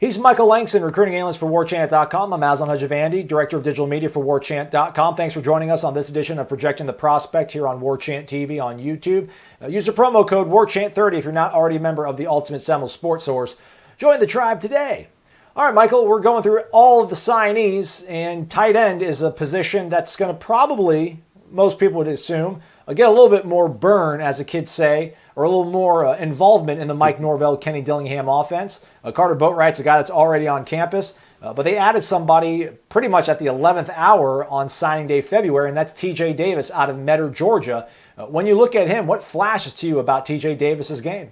He's Michael Langston, recruiting analyst for Warchant.com. I'm Aslan Hajavandi, director of digital media for Warchant.com. Thanks for joining us on this edition of Projecting the Prospect here on Warchant TV on YouTube. Use the promo code Warchant30 if you're not already a member of the Ultimate Seminoles Sports Source. Join the tribe today. All right, Michael, we're going through all of the signees, and tight end is a position that's going to probably, most people would assume, get a little bit more burn, as the kids say, or a little more involvement in the Mike Norvell, Kenny Dillingham offense. Carter Boatwright's a guy that's already on campus, but they added somebody pretty much at the 11th hour on signing day February, and that's TJ Davis out of Metter, Georgia. When you look at him, what flashes to you about TJ Davis's game?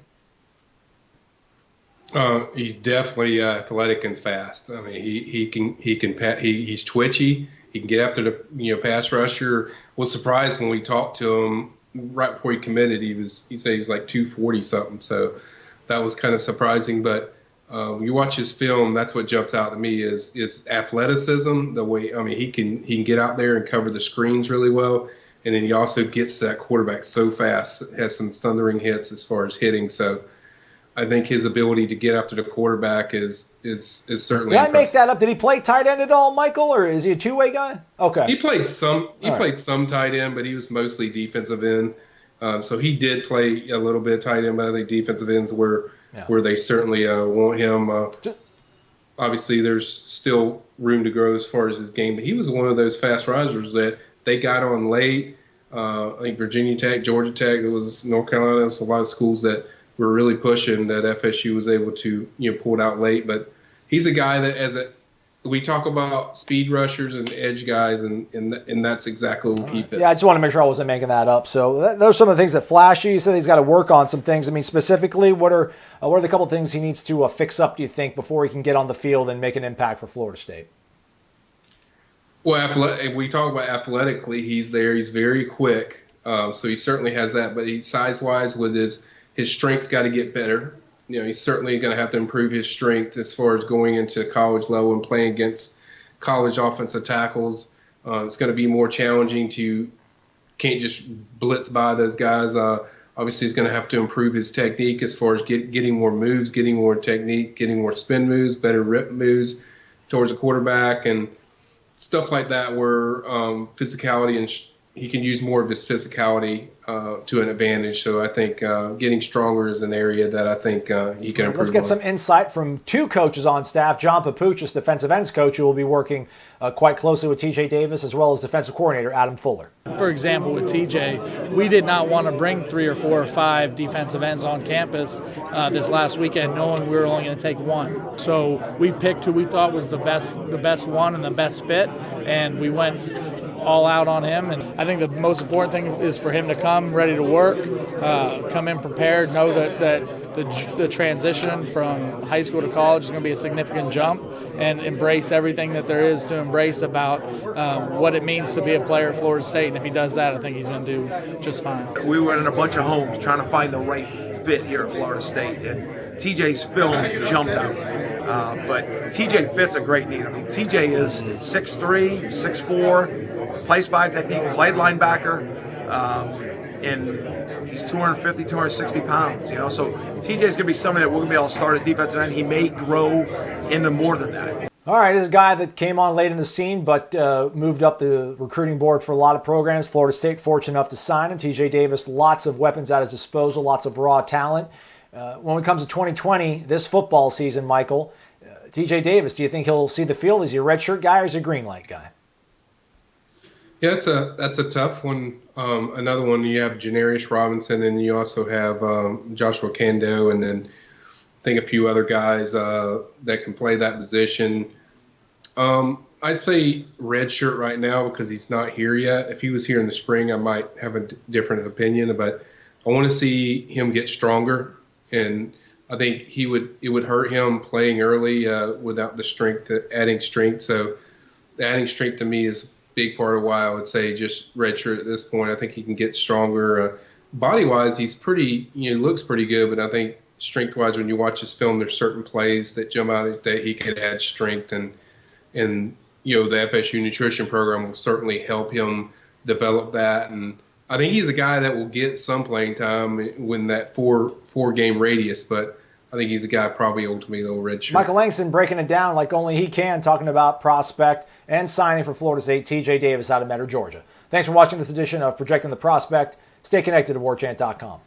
He's definitely athletic and fast. I mean, he's twitchy. He can get after the pass rusher. Was surprised when we talked to him right before he committed. He said he was like 240 something. So that was kind of surprising. But when you watch his film, that's what jumps out to me is athleticism. The way he can get out there and cover the screens really well, and then he also gets to that quarterback so fast. Has some thundering hits as far as hitting. So I think his ability to get after the quarterback is certainly. Did I make that up? Did he play tight end at all, Michael, or is he a two-way guy? Okay. He played some. He played some tight end, but he was mostly defensive end. So he did play a little bit of tight end, but I think defensive ends where they certainly want him. Obviously, there's still room to grow as far as his game, but he was one of those fast risers that they got on late. I think Virginia Tech, Georgia Tech, it was North Carolina. There's a lot of schools that were really pushing that FSU was able to pull it out late. But he's a guy that we talk about speed rushers and edge guys, and that's exactly where he fits. Yeah, I just want to make sure I wasn't making that up. So those are some of the things that flash you. You said he's got to work on some things. I mean, specifically, what are the couple of things he needs to fix up, do you think, before he can get on the field and make an impact for Florida State? Well, we talk about athletically, he's there. He's very quick, so he certainly has that. But size-wise, with his strength's got to get better. He's certainly going to have to improve his strength as far as going into college level and playing against college offensive tackles. It's going to be more challenging can't just blitz by those guys. Obviously, he's going to have to improve his technique as far as getting more moves, getting more technique, getting more spin moves, better rip moves towards the quarterback and stuff like that where physicality and he can use more of his physicality to an advantage. So I think getting stronger is an area that I think he can improve. Let's get some insight from two coaches on staff. John Papuchis, defensive ends coach, who will be working quite closely with TJ Davis, as well as defensive coordinator Adam Fuller. For example, with TJ, we did not want to bring 3 or 4 or 5 defensive ends on campus this last weekend, knowing we were only going to take one. So we picked who we thought was the best one and the best fit, and we went all out on him. And I think the most important thing is for him to come ready to work, come in prepared, know that the transition from high school to college is going to be a significant jump, and embrace everything that there is to embrace about what it means to be a player at Florida State. And if he does that, I think he's going to do just fine. We went in a bunch of homes trying to find the right fit here at Florida State, and TJ's film jumped out. But TJ fits a great need. I mean, TJ is 6'3", 6'4", plays 5 technique, played linebacker, and he's 250, 260 pounds. So TJ's going to be somebody that we're going to be able to start at defensive end. He may grow into more than that. All right, this is a guy that came on late in the scene, but moved up the recruiting board for a lot of programs. Florida State fortunate enough to sign him. TJ Davis, lots of weapons at his disposal, lots of raw talent. When it comes to 2020, this football season, Michael, TJ Davis, do you think he'll see the field? Is he a redshirt guy or is he a green light guy? Yeah, that's a tough one. Another one, you have Janarius Robinson, and you also have Joshua Kando, and then I think a few other guys that can play that position. I'd say redshirt right now because he's not here yet. If he was here in the spring, I might have a different opinion, but I want to see him get stronger, and I think it would hurt him playing early without the strength, adding strength. So adding strength to me is a big part of why I would say just redshirt at this point. I think he can get stronger. Body-wise, he's pretty, looks pretty good, but I think strength-wise, when you watch his film, there's certain plays that jump out that he could add strength, and the FSU nutrition program will certainly help him develop that. And I think he's a guy that will get some playing time when that four game radius, but I think he's a guy probably ultimately they'll redshirt. Michael Langston breaking it down like only he can, talking about prospect and signing for Florida State, TJ Davis out of Metter, Georgia. Thanks for watching this edition of Projecting the Prospect. Stay connected to warchant.com.